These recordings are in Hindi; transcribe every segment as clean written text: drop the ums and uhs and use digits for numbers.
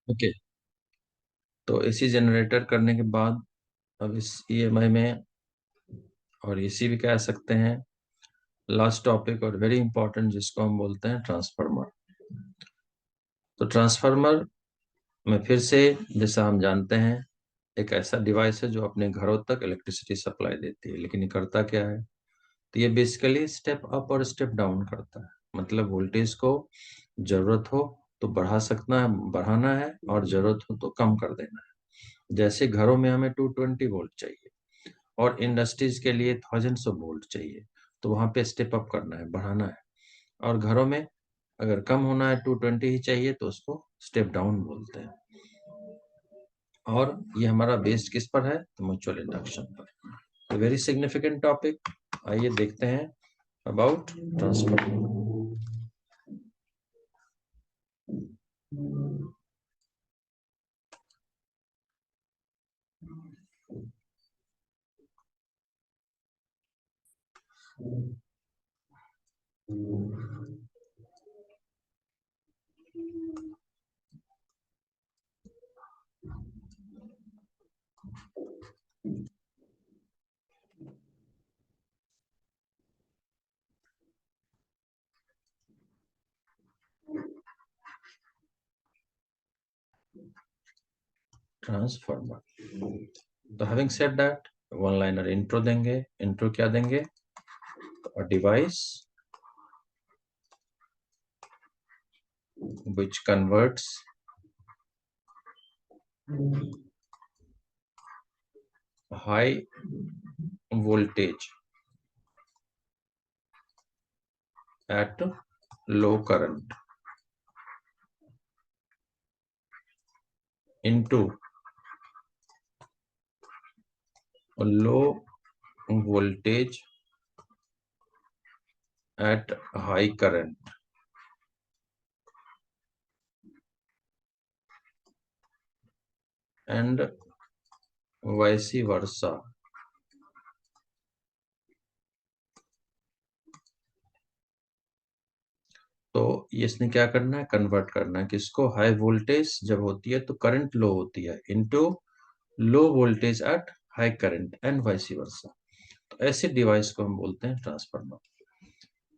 ओके। तो एसी जनरेटर करने के बाद अब इस ईएमआई में और एसी भी कह सकते हैं, लास्ट टॉपिक और वेरी इंपॉर्टेंट जिसको हम बोलते हैं ट्रांसफार्मर। तो ट्रांसफार्मर में फिर से, जैसा हम जानते हैं, एक ऐसा डिवाइस है जो अपने घरों तक इलेक्ट्रिसिटी सप्लाई देती है। लेकिन ये करता क्या है? तो ये बेसिकली स्टेप अप और स्टेप डाउन करता है। मतलब वोल्टेज को जरूरत हो तो बढ़ा सकना है, बढ़ाना है, और जरूरत हो तो कम कर देना है। जैसे घरों में हमें 220 वोल्ट चाहिए और इंडस्ट्रीज के लिए थाउजेंड्स ऑफ वोल्ट चाहिए, तो वहां पे स्टेप अप करना है, बढ़ाना है। और घरों में अगर कम होना है, 220 ही चाहिए, तो उसको स्टेप डाउन बोलते हैं। और ये हमारा बेस्ड किस पर है? तो म्यूचुअल इंडक्शन पर। Very significant topic. आइए देखते हैं अबाउट ट्रांसफर। ट्रांसफार्मर। तो having said that, one liner intro देंगे। इंट्रो क्या देंगे? A device which converts high voltage at low current into a low voltage at high current, and vice versa. तो इसने क्या करना है? कन्वर्ट करना है किसको? हाई वोल्टेज जब होती है तो करंट लो होती है, into low voltage at high current, and vice versa. तो ऐसे डिवाइस को हम बोलते हैं ट्रांसफार्मर।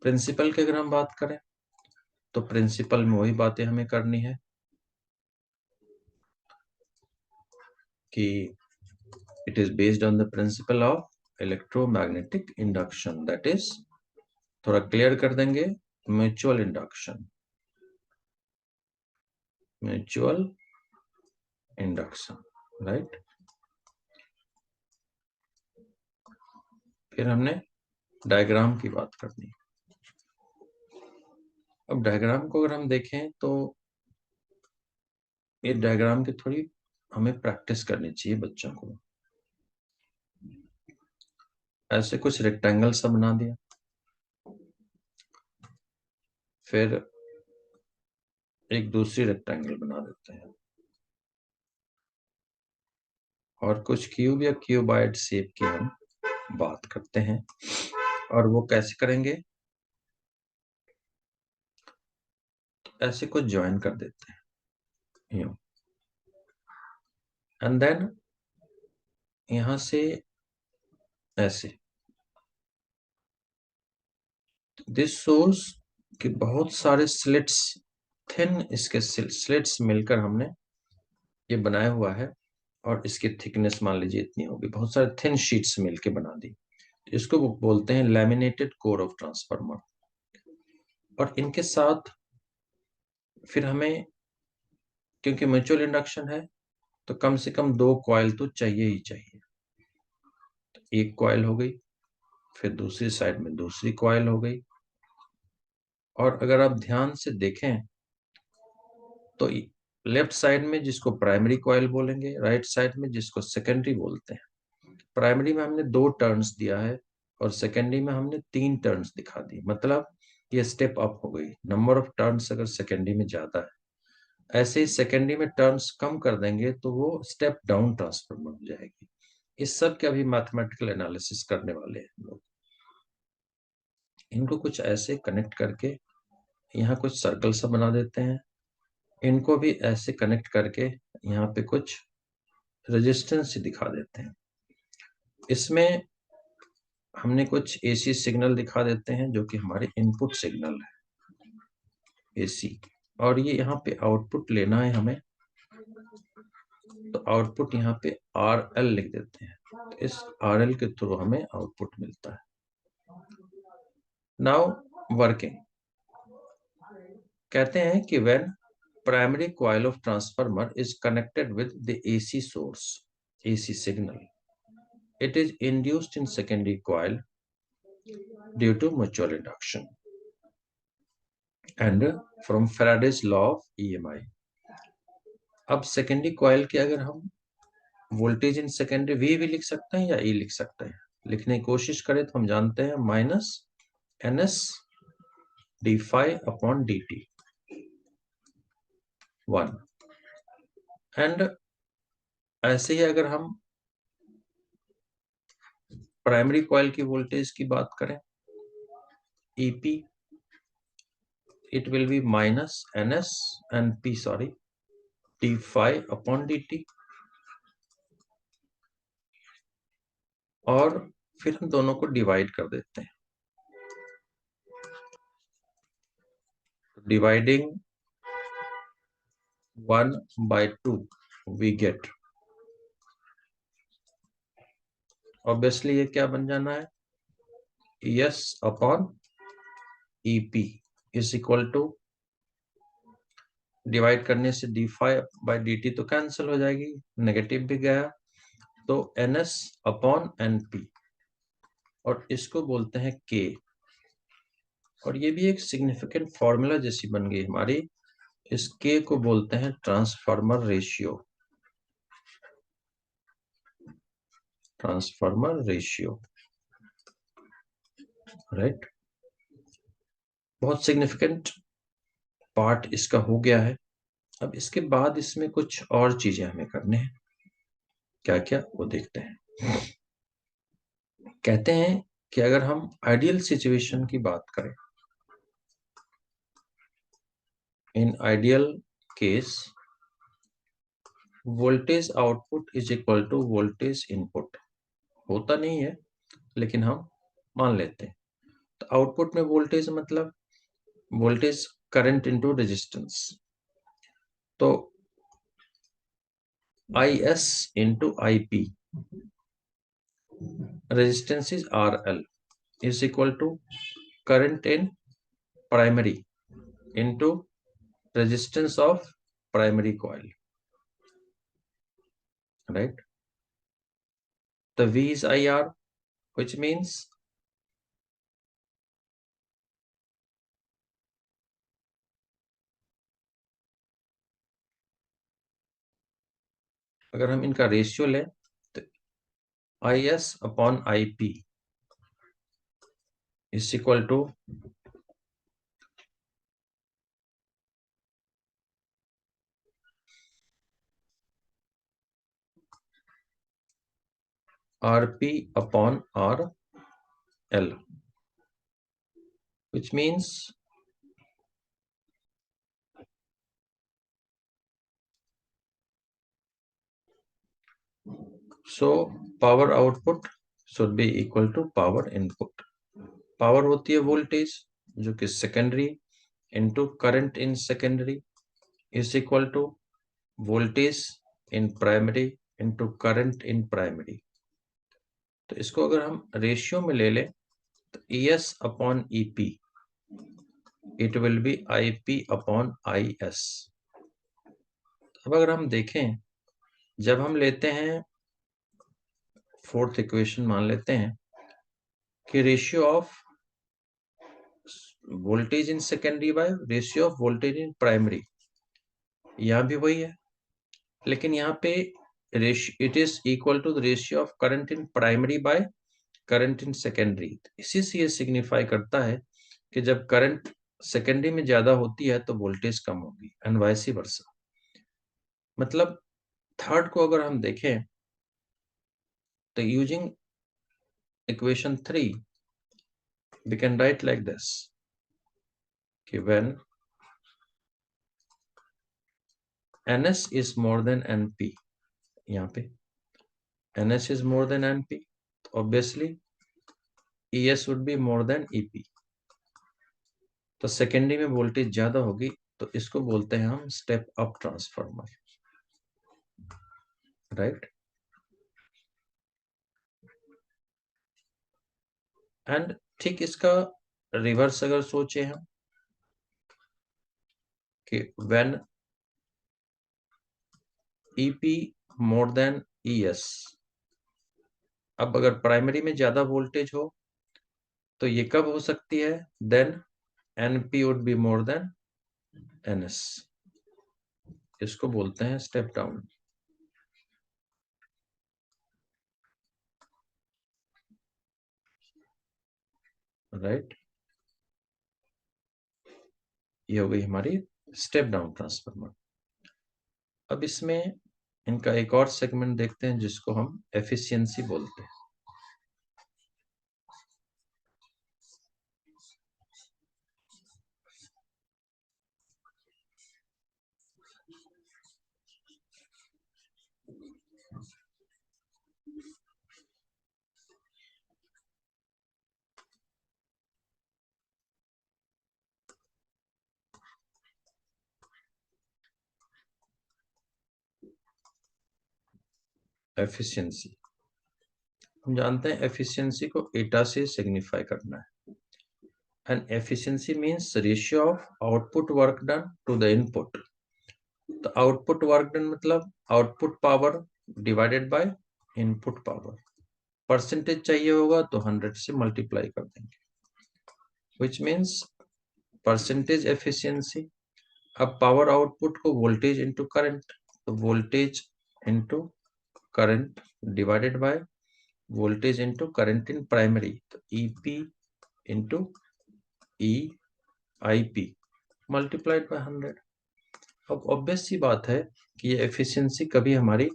प्रिंसिपल की अगर हम बात करें तो प्रिंसिपल में वही बातें हमें करनी है कि it is based on the principle of electromagnetic induction, that is, थोड़ा क्लियर कर देंगे, mutual induction. Mutual induction, right. फिर हमने डायग्राम की बात करनी है। अब डायग्राम को अगर हम देखें तो ये डायग्राम की थोड़ी हमें प्रैक्टिस करनी चाहिए बच्चों को। ऐसे कुछ रेक्टेंगल सा बना दिया, फिर एक दूसरी रेक्टेंगल बना देते हैं, और कुछ क्यूब या क्यूबाइड शेप की हम बात करते हैं। और वो कैसे करेंगे? ऐसे कुछ ज्वाइन कर देते हैं यूं, एंड देन यहां से ऐसे। दिस शोज कि बहुत सारे स्लिट्स, थिन इसके स्लिट्स मिलकर हमने ये बनाया हुआ है, और इसकी थिकनेस मान लीजिए इतनी होगी। बहुत सारे थिन शीट्स मिलके बना दी, इसको वो बोलते हैं लैमिनेटेड कोर ऑफ ट्रांसफार्मर। और इनके साथ फिर हमें, क्योंकि म्यूचुअल इंडक्शन है, तो कम से कम दो कॉइल तो चाहिए ही चाहिए। तो एक कॉइल हो गई, फिर दूसरी साइड में दूसरी कॉइल हो गई। और अगर आप ध्यान से देखें तो लेफ्ट साइड में जिसको प्राइमरी कॉइल बोलेंगे, राइट साइड में जिसको सेकेंडरी बोलते हैं। प्राइमरी में हमने 2 टर्न्स दिया है, और सेकेंडरी में हमने 3 टर्न्स दिखा दी। मतलब ये स्टेप अप हो गई। नंबर ऑफ टर्न्स अगर सेकेंडरी में ज्यादा है, ऐसे ही सेकेंडरी में टर्न्स कम कर देंगे तो वो स्टेप डाउन ट्रांसफार्मर हो जाएगी। इस सब के अभी मैथमेटिकल एनालिसिस करने वाले हैं हम लोग। इनको कुछ ऐसे कनेक्ट करके यहाँ कुछ सर्कल सा बना देते हैं, इनको भी ऐसे कनेक्ट करके यहाँ पे कुछ रेजिस्टेंस दिखा देते हैं। इसमें हमने कुछ एसी सिग्नल दिखा देते हैं जो कि हमारे इनपुट सिग्नल है एसी, और ये यहाँ पे आउटपुट लेना है हमें, तो आउटपुट यहाँ पे RL लिख देते हैं। तो इस RL के थ्रू हमें आउटपुट मिलता है। नाउ वर्किंग, कहते हैं कि when primary coil of transformer is connected with the AC source, AC signal, it is induced in secondary coil due to mutual induction and from Faraday's law of EMI। अब सेकेंडरी कॉइल के अगर हम वोल्टेज इन सेकेंडरी V भी लिख सकते हैं या E लिख सकते हैं, लिखने की कोशिश करें तो हम जानते हैं -NS d∅/dt 1। एंड ऐसे ही अगर हम प्राइमरी कॉइल की वोल्टेज की बात करें EP, it will be -NS and P d∅/dt, और फिर हम दोनों को डिवाइड कर देते हैं। डिवाइडिंग 1/2 we get, ऑब्वियसली ये क्या बन जाना है, S/EP is equal to, divide करने से d∅/dt तो कैंसिल हो जाएगी, नेगेटिव भी गया, तो NS/NP, और इसको बोलते हैं K, और ये भी एक सिग्निफिकेंट फॉर्मूला जैसी बन गई हमारी। इस K को बोलते हैं ट्रांसफार्मर रेशियो, राइट। बहुत सिग्निफिकेंट पार्ट इसका हो गया है। अब इसके बाद इसमें कुछ और चीजें हमें करने हैं, क्या क्या वो देखते हैं। कहते हैं कि अगर हम आइडियल सिचुएशन की बात करें, in ideal case voltage output is equal to voltage input, होता नहीं है लेकिन हम मान लेते हैं। तो आउटपुट में वोल्टेज मतलब वोल्टेज करंट इनटू रेजिस्टेंस, तो IS into IP, resistance is RL, is equal to current in primary into resistance of primary coil, right? The V is IR, which means अगर हम इनका रेशियो लें तो IS/IP is equal to RP/RL, which means so power output should be equal to power input। Power होती है वोल्टेज जो कि secondary into current in secondary is equal to voltage in primary into current in primary. तो इसको अगर हम रेशियो में ले लें तो ES/EP, it will be IP/IS। अब अगर हम देखें, जब हम लेते हैं फोर्थ इक्वेशन, मान लेते हैं कि ratio of voltage in secondary by ratio of voltage in primary, यहां भी वही है, लेकिन यहाँ पे it is equal to the ratio of current in primary by current in secondary. इसी से ये सिग्निफाई करता है कि जब करंट सेकेंडरी में ज्यादा होती है तो वोल्टेज कम होगी, एंड वाइस वर्सा। मतलब थर्ड को अगर हम देखें तो using equation 3 we can write like this कि when NS is more than NP, यहाँ पे NS is more than NP, obviously ES would be more than EP, तो सेकेंडरी में वोल्टेज ज्यादा होगी, तो इसको बोलते हैं हम step up transformer, right. And ठीक इसका रिवर्स अगर सोचे हम कि when EP more than ES, अब अगर प्राइमरी में ज्यादा वोल्टेज हो तो ये कब हो सकती है, then NP would be more than NS, इसको बोलते हैं स्टेप डाउन, राइट। ये हो गई हमारी स्टेप डाउन ट्रांसफार्मर। अब इसमें इनका एक और सेगमेंट देखते हैं जिसको हम एफिशिएंसी बोलते हैं। एफिशिएंसी हम जानते हैं, एफिशिएंसी को एटा से सिग्निफाई करना है, and efficiency means ratio of output work done to the input. तो आउटपुट वर्क डन मतलब output power divided by input power, percentage चाहिए होगा तो 100 से मल्टीप्लाई कर देंगे, विच मींस परसेंटेज एफिशिएंसी। अब पावर आउटपुट को वोल्टेज इंटू करंट, तो voltage into current divided by voltage into current in primary, तो EP into EIP multiplied by 100। अब ऑब्वियस सी बात है कि ये एफिशिएंसी कभी हमारी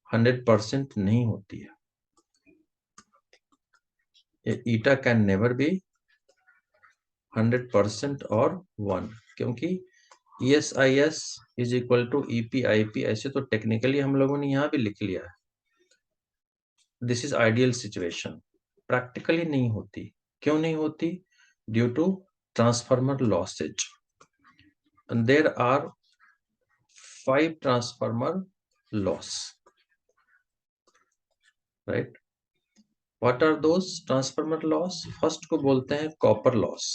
100% नहीं होती है, ये ईटा कैन नेवर बी 100% और 1, क्योंकि ESIS is equal to EPIP ऐसे तो टेक्निकली हम लोगों ने यहाँ भी लिख लिया है, this is ideal situation, practically नहीं होती। क्यों नहीं होती? Due to transformer losses, and there are 5 transformer loss, right? What are those transformer loss? First को बोलते हैं copper loss.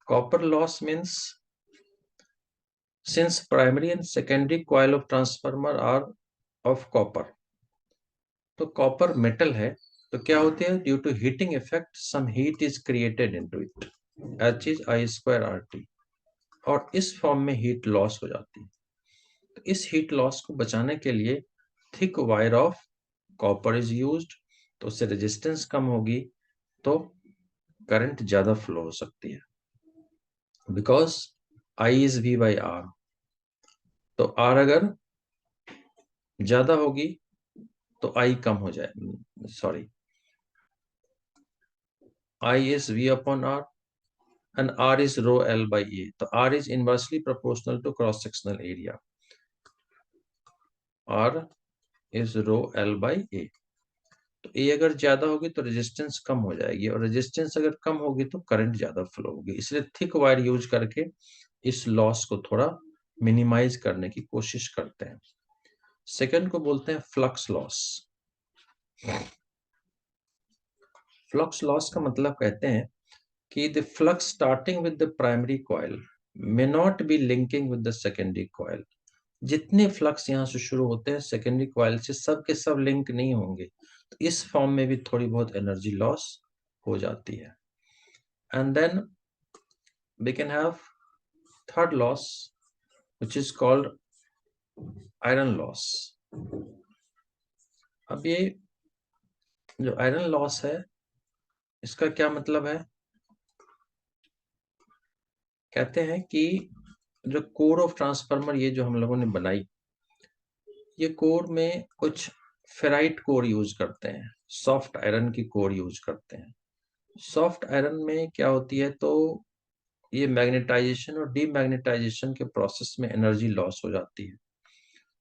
Copper loss means since primary and secondary coil of transformer are of copper, तो copper metal है, तो क्या होती है, due to heating effect some heat is created into it, H is I²RT, और इस फॉर्म में हीट लॉस हो जाती है। तो इस हीट लॉस को बचाने के लिए thick wire of copper is used, तो उससे रेजिस्टेंस कम होगी तो करंट ज्यादा फ्लो हो सकती है, बिकॉज I इज V/R, तो R अगर ज्यादा होगी तो I कम हो जाए, sorry, I is V/R and R is rho L by A, तो R is inversely proportional to cross sectional area, R is rho L by A, तो A अगर ज्यादा होगी तो रेजिस्टेंस कम हो जाएगी, और रेजिस्टेंस अगर कम होगी तो करंट ज्यादा फ्लो होगी, इसलिए थिक वायर यूज करके इस लॉस को थोड़ा मिनिमाइज करने की कोशिश करते हैं। सेकंड को बोलते हैं फ्लक्स लॉस। फ्लक्स लॉस का मतलब कहते हैं कि the flux starting with the primary coil may not be linking with the secondary coil, जितने फ्लक्स यहाँ से शुरू होते हैं सेकेंडरी कॉइल से सब के सब लिंक नहीं होंगे, तो इस फॉर्म में भी थोड़ी बहुत एनर्जी लॉस हो जाती है। And then we can have third loss which is called iron loss. अब ये जो आयरन लॉस है इसका क्या मतलब है, कहते हैं कि जो कोर ऑफ ट्रांसफार्मर ये जो हम लोगों ने बनाई, ये कोर में कुछ फेराइट कोर यूज करते हैं, सॉफ्ट आयरन की कोर यूज करते हैं। सॉफ्ट आयरन में क्या होती है, तो ये मैग्नेटाइजेशन और डीमैग्नेटाइजेशन के प्रोसेस में एनर्जी लॉस हो जाती है।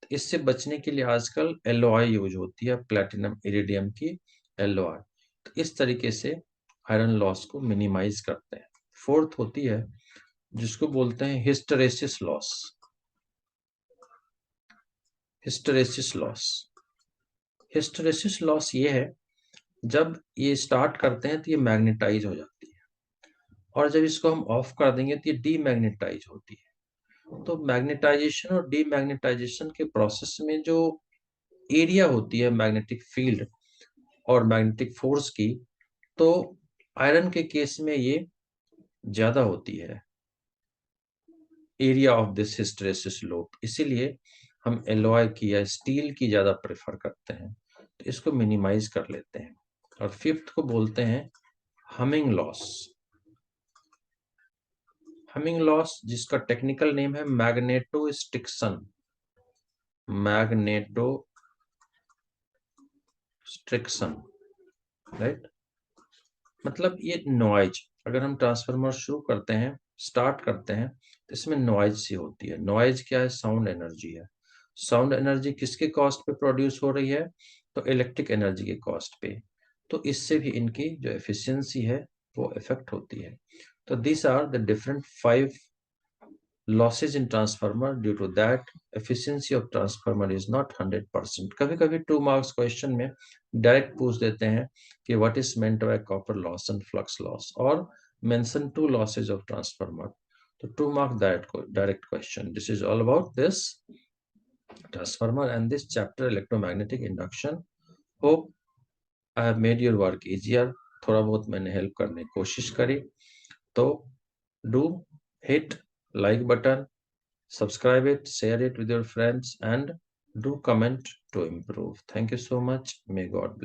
तो इससे बचने के लिए आजकल एलओआई यूज होती है, प्लैटिनम इरिडियम की एलओआई। तो इस तरीके से आयरन लॉस को मिनिमाइज करते हैं। फोर्थ होती है जिसको बोलते हैं hysteresis loss. Hysteresis loss, hysteresis loss ये है, जब ये स्टार्ट करते हैं तो ये मैग्नेटाइज हो जाती है, और जब इसको हम ऑफ कर देंगे तो ये डीमैग्नेटाइज होती है। तो मैग्नेटाइजेशन और डीमैग्नेटाइजेशन के प्रोसेस में जो एरिया होती है मैग्नेटिक फील्ड और मैग्नेटिक फोर्स की, तो आयरन के केस में ये ज्यादा होती है, area of this hysteresis loop. इसीलिए हम एलॉय की या स्टील की ज्यादा प्रेफर करते हैं, तो इसको मिनिमाइज कर लेते हैं। और फिफ्थ को बोलते हैं हमिंग लॉस। हमिंग लॉस जिसका टेक्निकल नेम है मैग्नेटोस्ट्रिक्शन। Magnetostriction, right. मतलब ये नॉइज, अगर हम ट्रांसफार्मर शुरू करते हैं, स्टार्ट करते हैं, तो इसमें नॉइज सी होती है। नॉइज क्या है? साउंड एनर्जी है। साउंड एनर्जी किसके कॉस्ट पे प्रोड्यूस हो रही है? तो इलेक्ट्रिक एनर्जी के कॉस्ट पे। तो इससे भी इनकी जो एफिशिएंसी है वो इफेक्ट होती है। तो this are the different 5 losses in transformer. Due to that, efficiency of transformer is not 100%. कभी कभी 2 marks क्वेश्चन में डायरेक्ट पूछ देते हैं कि what is meant by copper loss and flux loss, और mention 2 losses of transformer. तो 2 mark direct question. This is all about this transformer and this chapter electromagnetic induction. Hope I have made your work easier. थोड़ा बहुत मैंने हेल्प करने की कोशिश करी। तो do hit like button, subscribe it, share it with your friends, and do comment to improve. Thank you so much. May God bless.